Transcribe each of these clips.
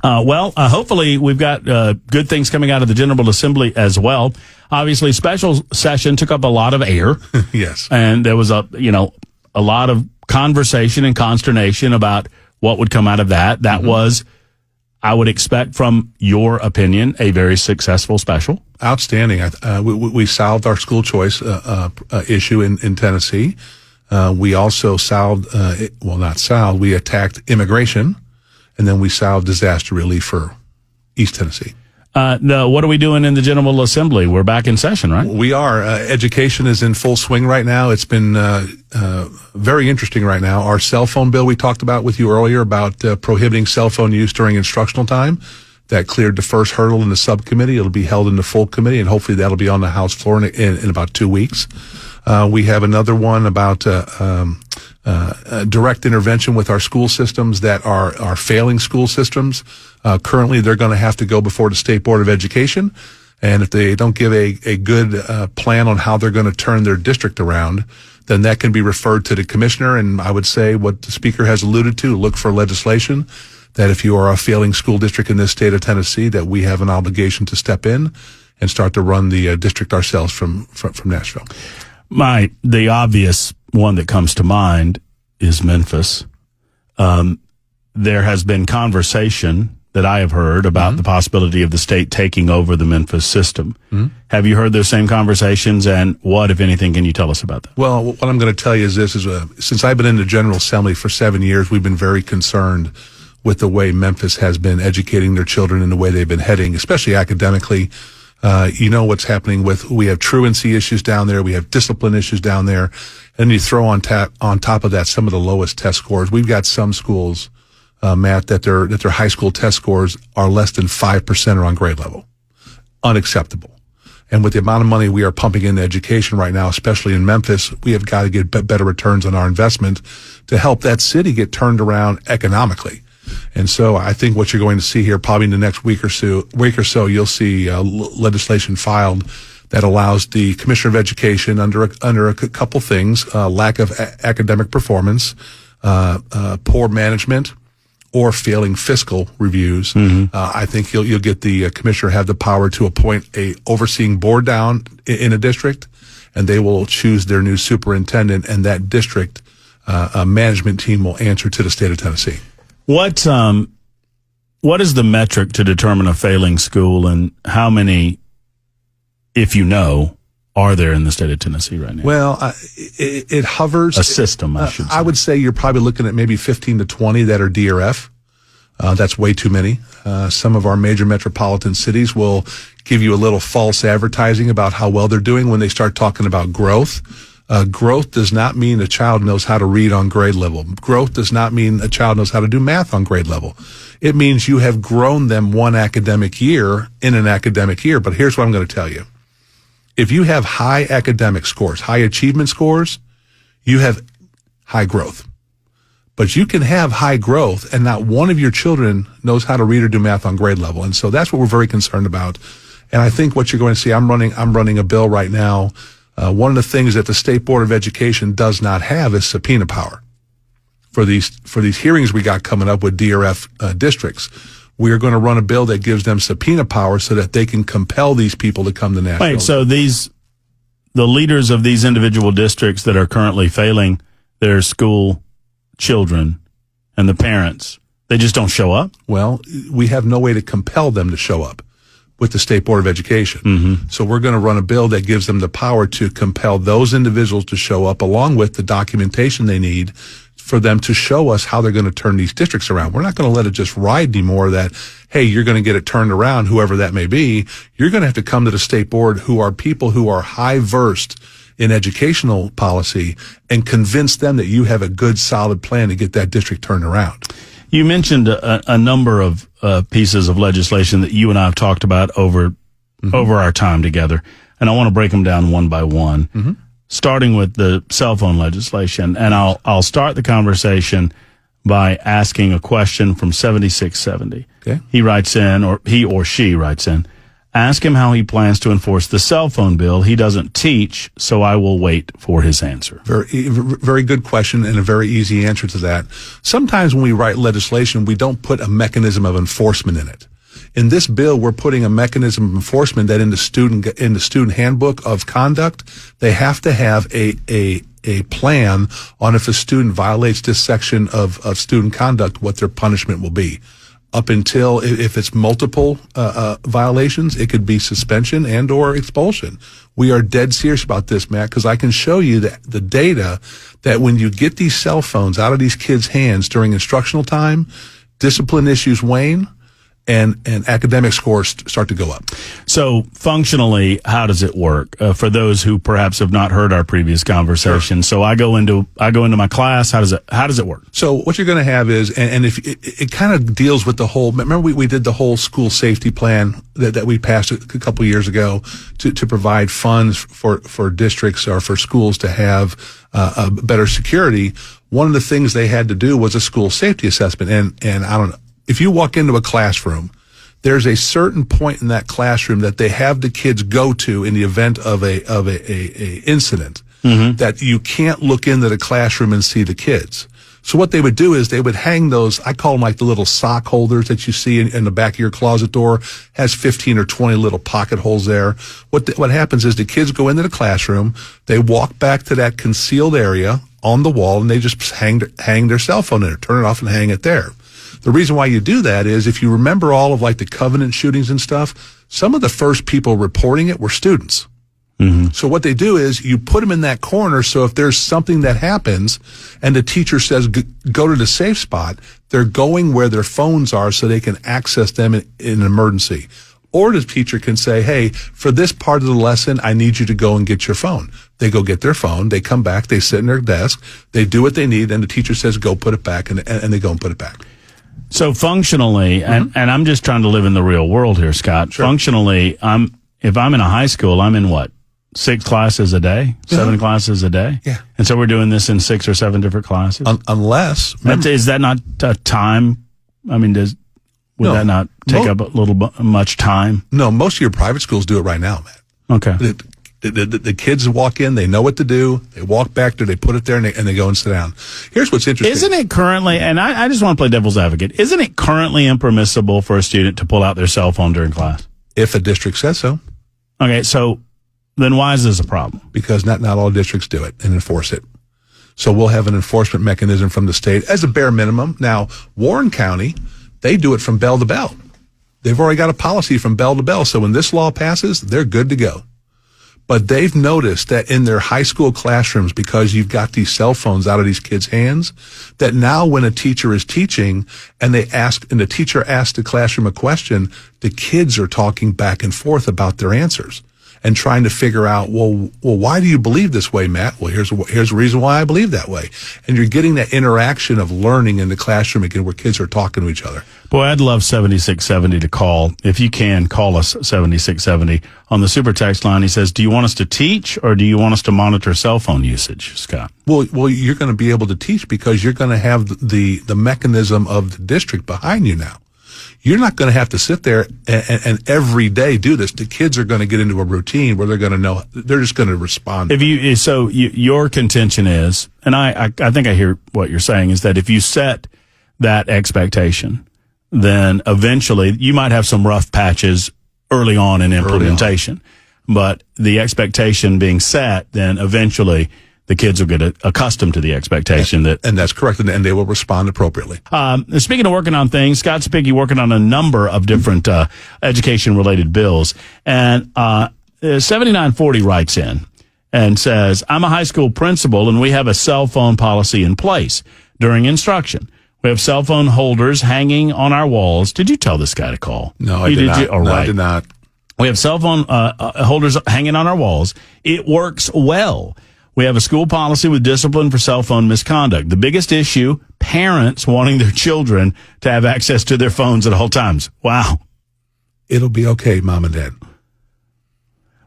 Hopefully we've got good things coming out of the General Assembly as well. Obviously, special session took up a lot of air. Yes. And there was a lot of conversation and consternation about what would come out of that. That was, I would expect from your opinion, a very successful special. Outstanding. We solved our school choice issue in Tennessee. We also we attacked immigration, and then we solved disaster relief for East Tennessee. What are we doing in the General Assembly? We're back in session, right? We are. Education is in full swing right now. It's been very interesting right now. Our cell phone bill we talked about with you earlier about prohibiting cell phone use during instructional time, that cleared the first hurdle in the subcommittee. It'll be held in the full committee, and hopefully that'll be on the House floor in about 2 weeks. We have another one about direct intervention with our school systems that are failing school systems. Currently, they're going to have to go before the State Board of Education, and if they don't give a good plan on how they're going to turn their district around, then that can be referred to the commissioner. And I would say what the speaker has alluded to, look for legislation that if you are a failing school district in this state of Tennessee, that we have an obligation to step in and start to run the district ourselves from Nashville. The obvious one that comes to mind is Memphis. There has been conversation that I have heard about the possibility of the state taking over the Memphis system. Have you heard those same conversations, and what, if anything, can you tell us about that? Well, what I'm going to tell you is this: since I've been in the General Assembly for 7 years, we've been very concerned with the way Memphis has been educating their children and the way they've been heading, especially academically. You know what's happening we have truancy issues down there, we have discipline issues down there, and you throw on top of that some of the lowest test scores. We've got some schools, Matt, that their high school test scores are less than 5% or on grade level. Unacceptable. And with the amount of money we are pumping into education right now, especially in Memphis, we have got to get better returns on our investment to help that city get turned around economically. And so I think what you're going to see here probably in the next week or so, you'll see legislation filed that allows the Commissioner of Education under a couple things, lack of academic performance, poor management, or failing fiscal reviews. I think you'll get the commissioner have the power to appoint a overseeing board down in a district, and they will choose their new superintendent, and that district management team will answer to the state of Tennessee. What is the metric to determine a failing school, and how many, if you know, are there in the state of Tennessee right now? Well, it hovers. A system, I should say. I would say you're probably looking at maybe 15 to 20 that are DRF. That's way too many. Some of our major metropolitan cities will give you a little false advertising about how well they're doing when they start talking about growth. Growth does not mean a child knows how to read on grade level. Growth does not mean a child knows how to do math on grade level. It means you have grown them one academic year in an academic year. But here's what I'm going to tell you. If you have high academic scores, high achievement scores, you have high growth. But you can have high growth and not one of your children knows how to read or do math on grade level. And so that's what we're very concerned about. And I think what you're going to see, I'm running a bill right now. One of the things that the State Board of Education does not have is subpoena power. For these hearings we got coming up with DRF districts, we are going to run a bill that gives them subpoena power so that they can compel these people to come to Nashville. Wait, so the leaders of these individual districts that are currently failing their school children and the parents, they just don't show up? Well, we have no way to compel them to show up with the State Board of Education. So we're going to run a bill that gives them the power to compel those individuals to show up along with the documentation they need for them to show us how they're going to turn these districts around. We're not going to let it just ride anymore that, hey, you're going to get it turned around, whoever that may be. You're going to have to come to the state board who are people who are high versed in educational policy and convince them that you have a good, solid plan to get that district turned around. You mentioned a number of pieces of legislation that you and I have talked about over our time together, and I want to break them down one by one, starting with the cell phone legislation. And I'll start the conversation by asking a question from 7670. Okay. He writes in, or he or she writes in, Ask him how he plans to enforce the cell phone bill. He doesn't teach, so I will wait for his answer. Very good question and a very easy answer to that. Sometimes when we write legislation, we don't put a mechanism of enforcement in it. In this bill, we're putting a mechanism of enforcement that in the student handbook of conduct, they have to have a plan on if a student violates this section of student conduct, what their punishment will be. Up until, if it's multiple violations, it could be suspension and or expulsion. We are dead serious about this, Matt, because I can show you that the data that when you get these cell phones out of these kids' hands during instructional time, discipline issues wane and academic scores start to go up. So functionally, how does it work? For those who perhaps have not heard our previous conversation. Sure. So I go into my class. How does it work? So what you're going to have is, and if it kind of deals with the whole, remember we did the whole school safety plan that we passed a couple of years ago to provide funds for districts or for schools to have a better security. One of the things they had to do was a school safety assessment. And I don't know. If you walk into a classroom, there's a certain point in that classroom that they have the kids go to in the event of a incident that you can't look into the classroom and see the kids. So what they would do is they would hang those, I call them like the little sock holders that you see in the back of your closet door, has 15 or 20 little pocket holes there. What happens is the kids go into the classroom, they walk back to that concealed area on the wall, and they just hang their cell phone in there, turn it off and hang it there. The reason why you do that is if you remember all of like the Covenant shootings and stuff, some of the first people reporting it were students. Mm-hmm. So what they do is you put them in that corner. So if there's something that happens and the teacher says, go to the safe spot, they're going where their phones are so they can access them in an emergency. Or the teacher can say, hey, for this part of the lesson, I need you to go and get your phone. They go get their phone. They come back. They sit in their desk. They do what they need. And the teacher says, go put it back. And they go and put it back. So functionally, and I'm just trying to live in the real world here, Scott. Sure. Functionally, if I'm in a high school, I'm in what? 6 classes a day? 7 classes a day? Yeah. And so we're doing this in 6 or 7 different classes? Unless. Is that not time? I mean, would that not take up a little much time? No, most of your private schools do it right now, Matt. Okay. The kids walk in, they know what to do, they walk back there, they put it there, and they go and sit down. Here's what's interesting. Isn't it currently, and I just want to play devil's advocate, isn't it currently impermissible for a student to pull out their cell phone during class? If a district says so. Okay, so then why is this a problem? Because not all districts do it and enforce it. So we'll have an enforcement mechanism from the state as a bare minimum. Now, Warren County, they do it from bell to bell. They've already got a policy from bell to bell. So when this law passes, they're good to go. But they've noticed that in their high school classrooms, because you've got these cell phones out of these kids' hands, that now when a teacher is teaching and the teacher asks the classroom a question, the kids are talking back and forth about their answers and trying to figure out, well, why do you believe this way, Matt? Well, here's the reason why I believe that way. And you're getting that interaction of learning in the classroom again where kids are talking to each other. Boy, I'd love 7670 to call. If you can, call us 7670 on the super text line. He says, do you want us to teach or do you want us to monitor cell phone usage, Scott? Well, you're going to be able to teach because you're going to have the mechanism of the district behind you now. You're not going to have to sit there and every day do this. The kids are going to get into a routine where they're going to know, they're just going to respond. Your contention is, and I think I hear what you're saying, is that if you set that expectation, then eventually you might have some rough patches early on in implementation. But the expectation being set, then eventually the kids will get accustomed to the expectation and that's correct, and they will respond appropriately. Speaking of working on things, Scott Cepicky working on a number of different education-related bills, and 7940 writes in and says, I'm a high school principal, and we have a cell phone policy in place during instruction. We have cell phone holders hanging on our walls. Did you tell this guy to call? No, I did not. No, I did not. We have cell phone holders hanging on our walls. It works well. We have a school policy with discipline for cell phone misconduct. The biggest issue, parents wanting their children to have access to their phones at all times. Wow. It'll be okay, Mom and Dad.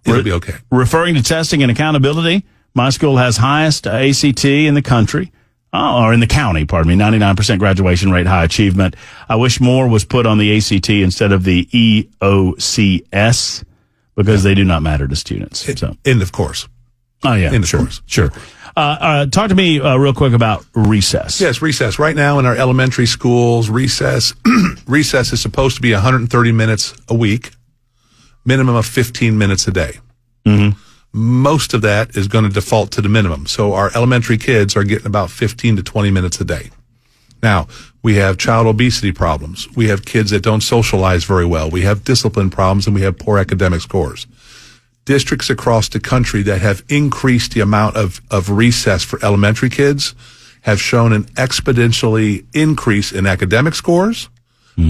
It'll be okay. Referring to testing and accountability, my school has highest ACT in the country. or in the county, pardon me, 99% graduation rate, high achievement. I wish more was put on the ACT instead of the EOCS because they do not matter to students. So. End of course. Oh, yeah. End of course. Sure. Talk to me real quick about recess. Yes, recess. Right now in our elementary schools, recess is supposed to be 130 minutes a week, minimum of 15 minutes a day. Mm-hmm. Most of that is going to default to the minimum. So our elementary kids are getting about 15 to 20 minutes a day. Now, we have child obesity problems. We have kids that don't socialize very well. We have discipline problems, and we have poor academic scores. Districts across the country that have increased the amount of recess for elementary kids have shown an exponentially increase in academic scores,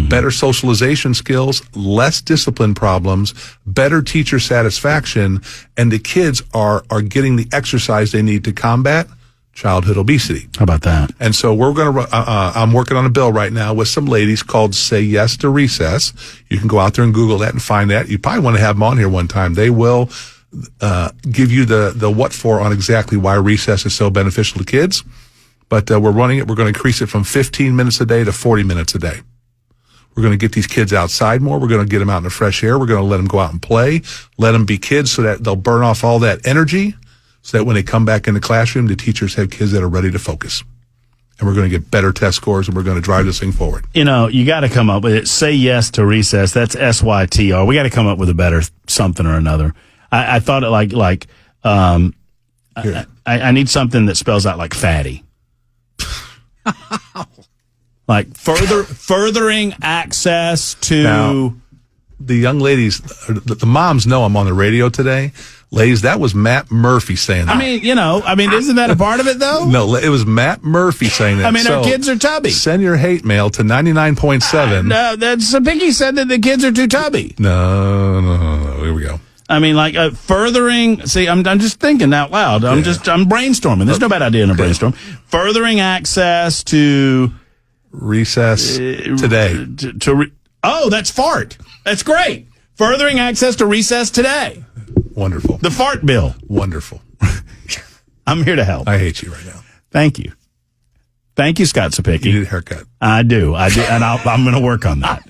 better socialization skills, less discipline problems, better teacher satisfaction, and the kids are getting the exercise they need to combat childhood obesity. How about that? And so we're going to, I'm working on a bill right now with some ladies called Say Yes to Recess. You can go out there and Google that and find that. You probably want to have them on here one time. They will give you the what for on exactly why recess is so beneficial to kids. But we're running it. We're going to increase it from 15 minutes a day to 40 minutes a day. We're going to get these kids outside more. We're going to get them out in the fresh air. We're going to let them go out and play, let them be kids so that they'll burn off all that energy so that when they come back in the classroom, the teachers have kids that are ready to focus. And we're going to get better test scores, and we're going to drive this thing forward. You know, you got to come up with it. Say yes to recess. That's SYTR. We got to come up with a better something or another. I thought it I need something that spells out like fatty. Like furthering access to. Now, the young ladies, the moms know I'm on the radio today. Ladies, that was Matt Murphy saying that. Isn't that a part of it, though? No, it was Matt Murphy saying that. Our kids are tubby. Send your hate mail to 99.7. No, Cepicky said that the kids are too tubby. No. Here we go. Furthering. See, I'm just thinking out loud. I'm brainstorming. There's no bad idea in a brainstorm. Furthering access to recess today. That's fart. That's great. Furthering access to recess today. Wonderful. The fart bill. Wonderful. I'm here to help. I hate you right now. Thank you. Thank you, Scott Cepicky. You need a haircut. I do. And I'm going to work on that.